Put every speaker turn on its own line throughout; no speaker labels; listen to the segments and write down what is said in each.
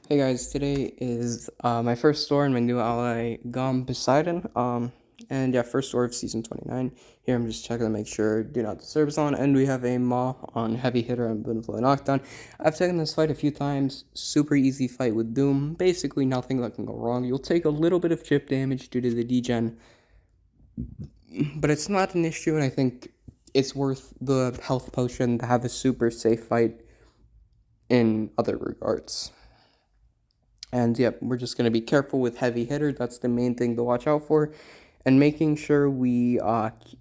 Hey guys, today is my first store in my new ally, Poseidon. And yeah, first store of season 29. Here I'm just checking to make sure Do Not Disturb is on, and we have a Maw on Heavy Hitter and Boonflow Knockdown. I've taken this fight a few times, super easy fight with Doom, basically nothing that can go wrong. You'll take a little bit of chip damage due to the degen, but it's not an issue, and I think it's worth the health potion to have a super safe fight in other regards. And yep, we're just going to be careful with heavy hitter. That's the main thing to watch out for. And making sure we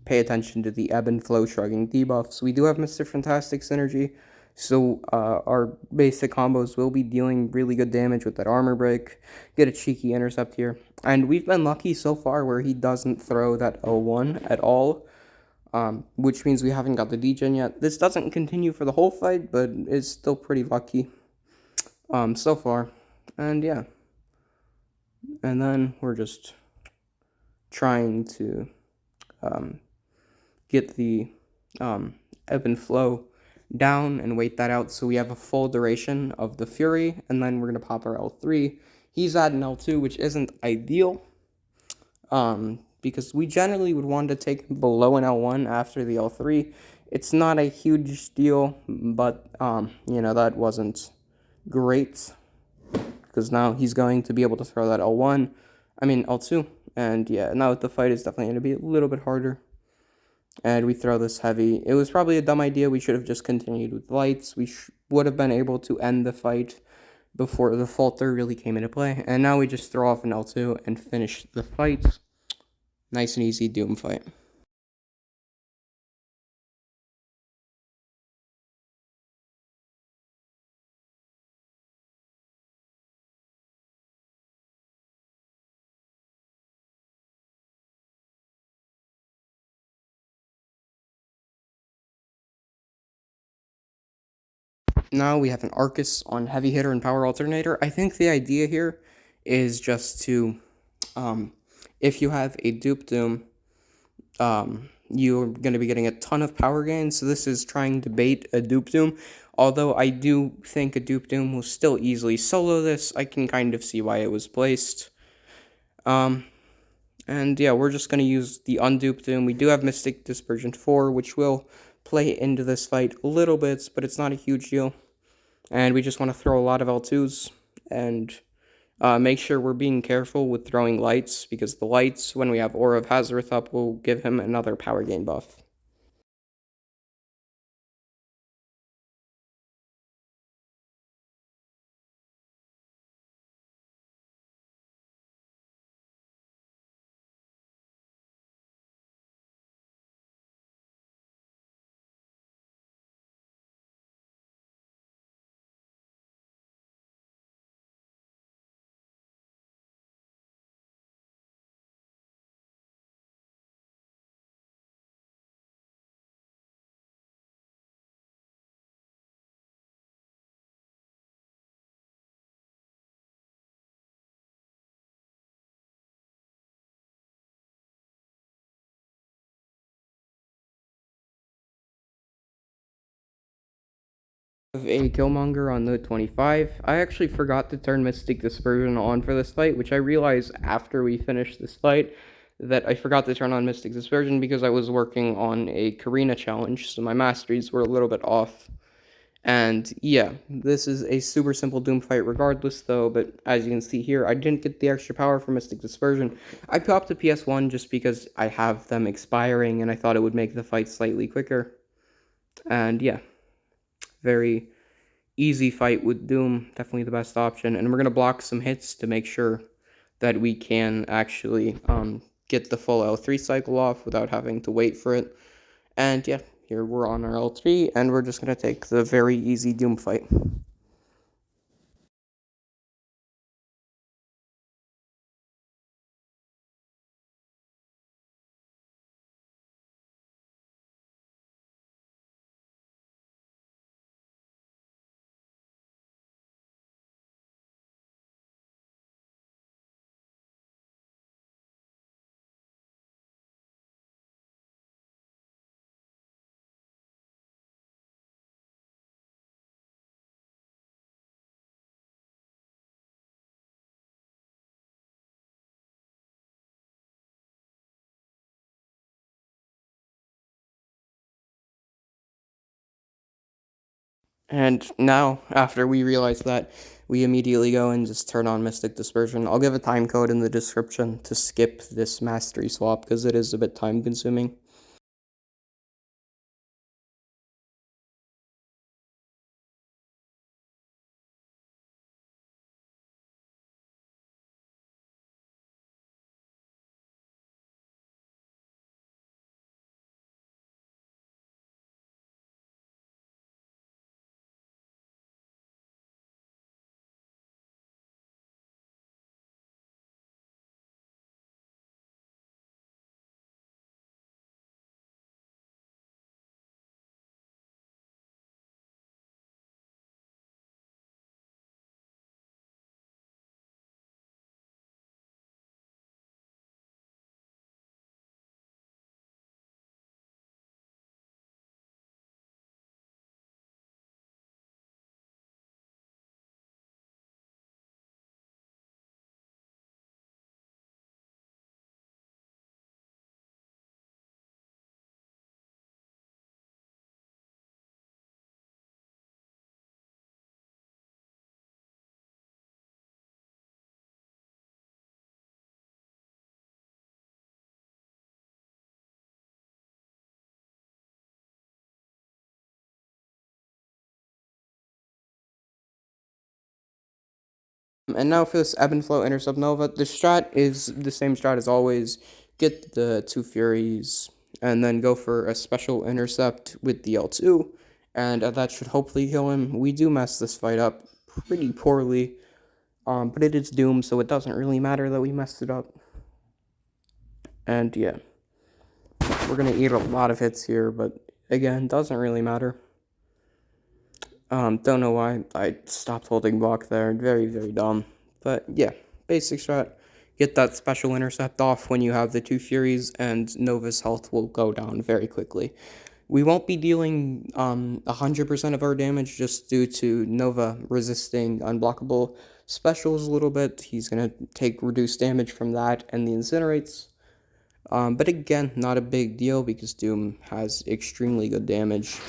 pay attention to the ebb and flow shrugging debuffs. We do have Mr. Fantastic synergy, so our basic combos will be dealing really good damage with that armor break. Get a cheeky intercept here. And we've been lucky so far where he doesn't throw that L1 at all, which means we haven't got the degen yet. This doesn't continue for the whole fight, but it's still pretty lucky so far. And yeah. And then we're just trying to get the ebb and flow down and wait that out so we have a full duration of the Fury, and then we're going to pop our L3. He's at an L2, which isn't ideal, because we generally would want to take him below an L1 after the L3. It's not a huge deal, but, that wasn't great, because now he's going to be able to throw that L2, and yeah, now the fight is definitely going to be a little bit harder, and we throw this heavy. It was probably a dumb idea. We should have just continued with lights. We would have been able to end the fight before the falter really came into play, and now we just throw off an L2 and finish the fight. Nice and easy Doom fight. Now we have an Aarkus on heavy hitter and power alternator. I think the idea here is just to, if you have a dupe Doom, you're going to be getting a ton of power gain. So this is trying to bait a dupe Doom. Although I do think a dupe Doom will still easily solo this, I can kind of see why it was placed. And yeah, we're just going to use the undupe Doom. We do have Mystic Dispersion 4, which will play into this fight a little bit, but it's not a huge deal. And we just want to throw a lot of L2s and make sure we're being careful with throwing lights, because the lights, when we have Aura of Hazareth up, will give him another power gain buff. A Killmonger on the 25. I actually forgot to turn Mystic Dispersion on for this fight, which I realized after we finished this fight that I forgot to turn on Mystic Dispersion because I was working on a Karina challenge, so my masteries were a little bit off. And yeah, this is a super simple Doom fight regardless, though, but as you can see here, I didn't get the extra power from Mystic Dispersion. I popped a PS1 just because I have them expiring, and I thought it would make the fight slightly quicker. And yeah, very easy fight with Doom, definitely the best option. And we're going to block some hits to make sure that we can actually get the full L3 cycle off without having to wait for it. And yeah, here we're on our L3, and we're just going to take the very easy Doom fight. And now, after we realize that, we immediately go and just turn on Mystic Dispersion. I'll give a time code in the description to skip this mastery swap because it is a bit time consuming. And now for this Ebb and Flow Intercept Nova, the strat is the same strat as always. Get the two Furies, and then go for a special intercept with the L2, and that should hopefully kill him. We do mess this fight up pretty poorly, but it is doomed, so it doesn't really matter that we messed it up. And yeah, we're gonna eat a lot of hits here, but again, doesn't really matter. Don't know why I stopped holding block there. Very, very dumb. But yeah, basic strat. Get that special intercept off when you have the two Furies, and Nova's health will go down very quickly. We won't be dealing 100% of our damage just due to Nova resisting unblockable specials a little bit. He's going to take reduced damage from that and the incinerates. But again, not a big deal because Doom has extremely good damage.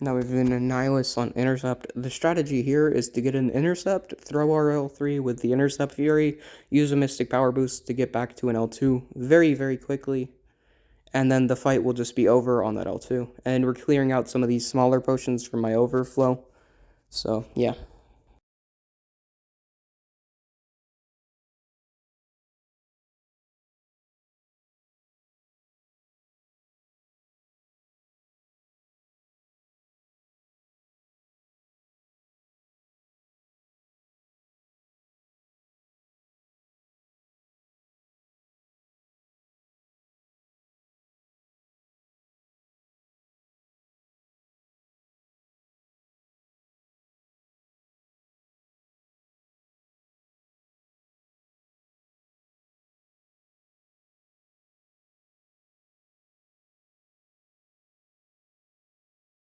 Now we've been a Nihilist on Intercept. The strategy here is to get an Intercept, throw our L3 with the Intercept Fury, use a Mystic Power Boost to get back to an L2 very, very quickly, and then the fight will just be over on that L2. And we're clearing out some of these smaller potions from my overflow. So, yeah.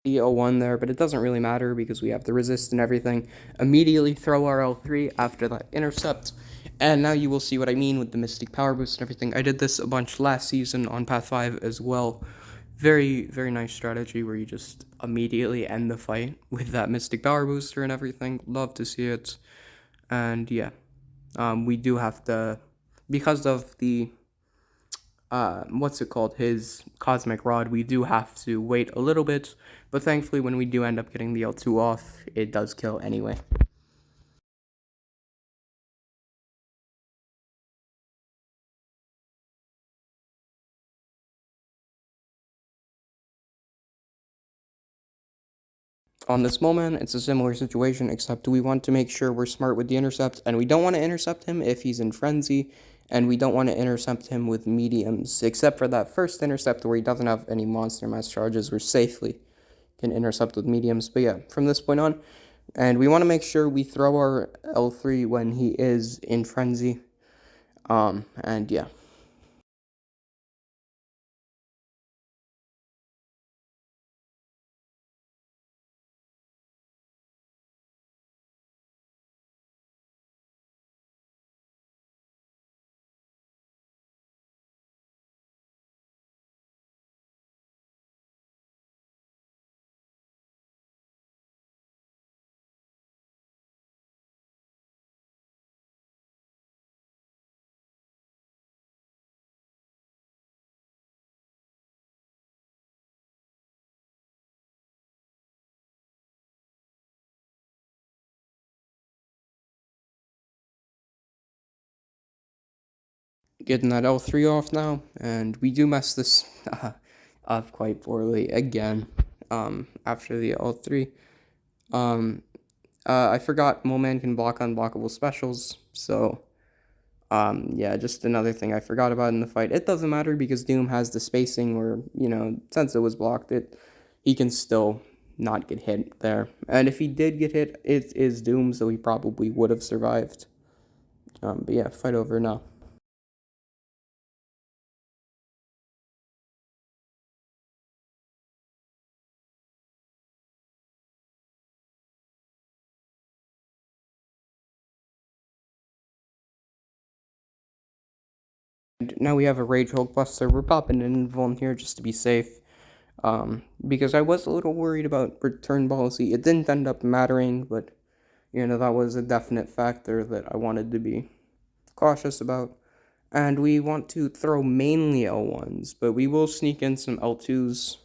L1 there, but it doesn't really matter because we have the resist and everything. Immediately throw our L3 after that intercept, and now you will see what I mean with the Mystic Power Boost and everything. I did this a bunch last season on Path 5 as well. Very, very nice strategy where you just immediately end the fight with that Mystic Power Booster and everything. Love to see it. And yeah. We do have to, because of the what's it called, his cosmic rod, we do have to wait a little bit, but thankfully when we do end up getting the L2 off, it does kill anyway. On this Moleman, it's a similar situation, except we want to make sure we're smart with the intercept, and we don't want to intercept him if he's in frenzy, and we don't want to intercept him with mediums, except for that first intercept where he doesn't have any monster mass charges, we're safely can intercept with mediums. But yeah, from this point on, and we want to make sure we throw our L3 when he is in frenzy. And yeah. Getting that L3 off now, and we do mess this up quite poorly again after the L3. Um, I forgot Moleman can block unblockable specials, so yeah, just another thing I forgot about in the fight. It doesn't matter because Doom has the spacing where, since it was blocked, he can still not get hit there. And if he did get hit, it is Doom, so he probably would have survived. But yeah, fight over now. And now we have a Rage Hulk Buster. We're popping an Invuln here just to be safe. Because I was a little worried about return policy. It didn't end up mattering, but that was a definite factor that I wanted to be cautious about. And we want to throw mainly L1s, but we will sneak in some L2s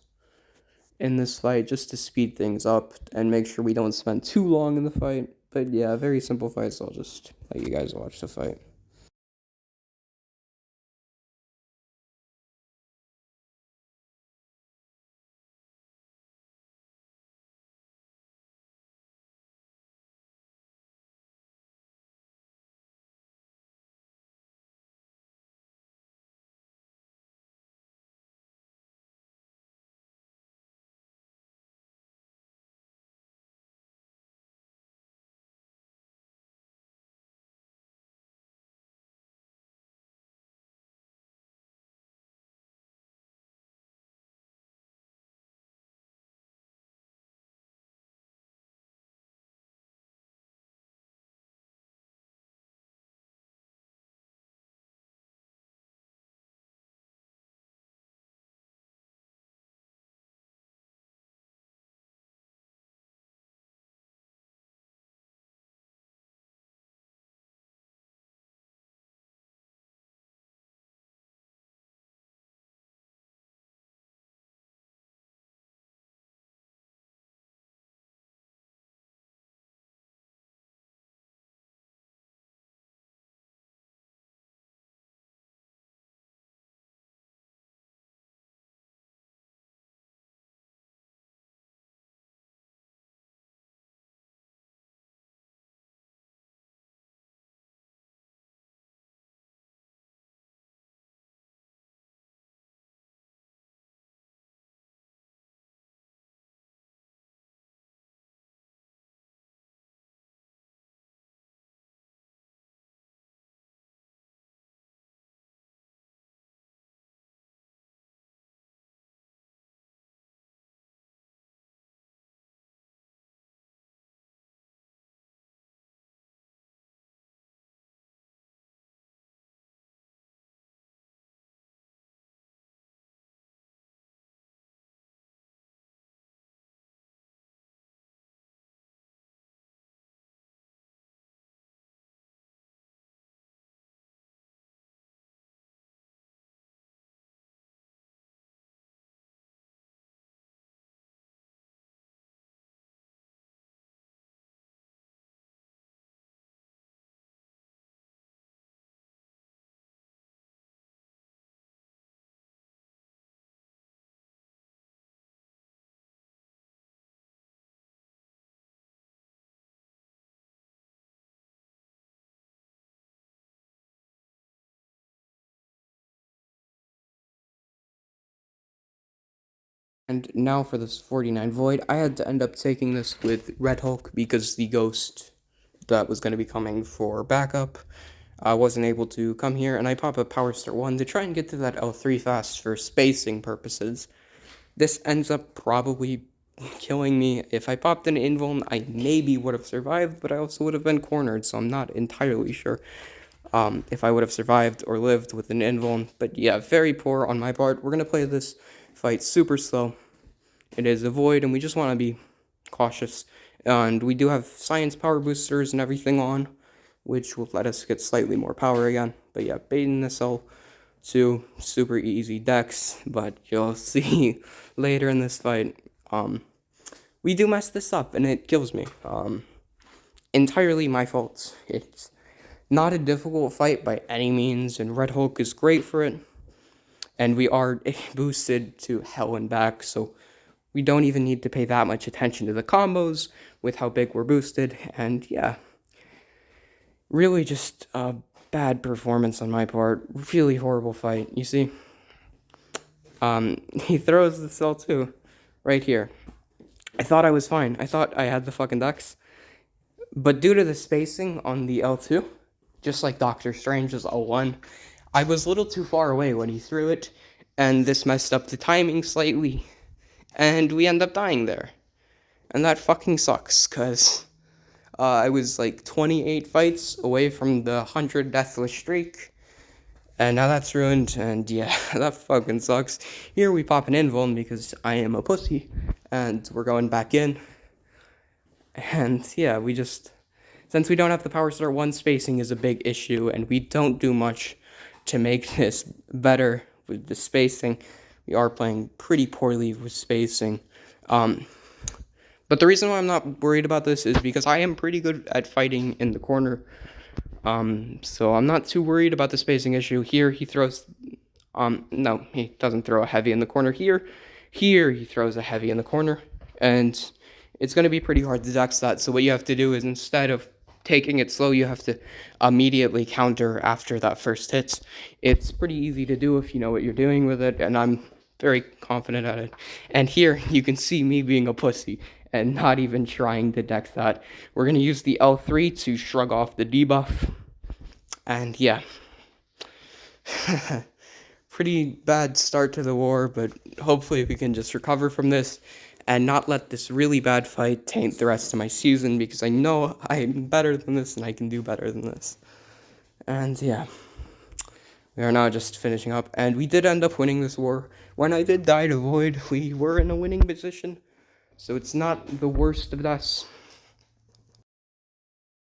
in this fight just to speed things up and make sure we don't spend too long in the fight. But yeah, very simple fight, so I'll just let you guys watch the fight. And now for this 49 Void, I had to end up taking this with Red Hulk because the ghost that was going to be coming for backup wasn't able to come here, and I pop a Power Star 1 to try and get to that L3 fast for spacing purposes. This ends up probably killing me. If I popped an invuln, I maybe would have survived, but I also would have been cornered, so I'm not entirely sure if I would have survived or lived with an invuln. But yeah, very poor on my part. We're going to play this fight super slow. It is a void, and we just want to be cautious. And we do have science power boosters and everything on, which will let us get slightly more power again. But yeah, baiting this L2, super easy decks, but you'll see later in this fight, we do mess this up, and it kills me. Entirely my fault. It's not a difficult fight by any means, and Red Hulk is great for it. And we are boosted to hell and back, so we don't even need to pay that much attention to the combos with how big we're boosted. And yeah, really just a bad performance on my part. Really horrible fight. You see, he throws the cell too, right here. I thought I was fine. I thought I had the fucking ducks. But due to the spacing on the L2, just like Doctor Strange's L1, I was a little too far away when he threw it, and this messed up the timing slightly, and we end up dying there. And that fucking sucks, because I was like 28 fights away from the 100 deathless streak, and now that's ruined, and yeah, that fucking sucks. Here we pop an invuln because I am a pussy, and we're going back in. And yeah, since we don't have the Power Star 1, spacing is a big issue, and we don't do much to make this better with the spacing. We are playing pretty poorly with spacing. But the reason why I'm not worried about this is because I am pretty good at fighting in the corner. So I'm not too worried about the spacing issue. Here he throws, no, he doesn't throw a heavy in the corner here. Here he throws a heavy in the corner, and it's going to be pretty hard to dex that. So what you have to do is, instead of taking it slow, you have to immediately counter after that first hit. It's pretty easy to do if you know what you're doing with it, and I'm very confident at it. And here you can see me being a pussy and not even trying to dex that. We're going to use the L3 to shrug off the debuff. And yeah. Pretty bad start to the war, but hopefully we can just recover from this and not let this really bad fight taint the rest of my season, because I know I'm better than this and I can do better than this. And yeah, we are now just finishing up, and we did end up winning this war. When I did die to Void, we were in a winning position, so it's not the worst of deaths.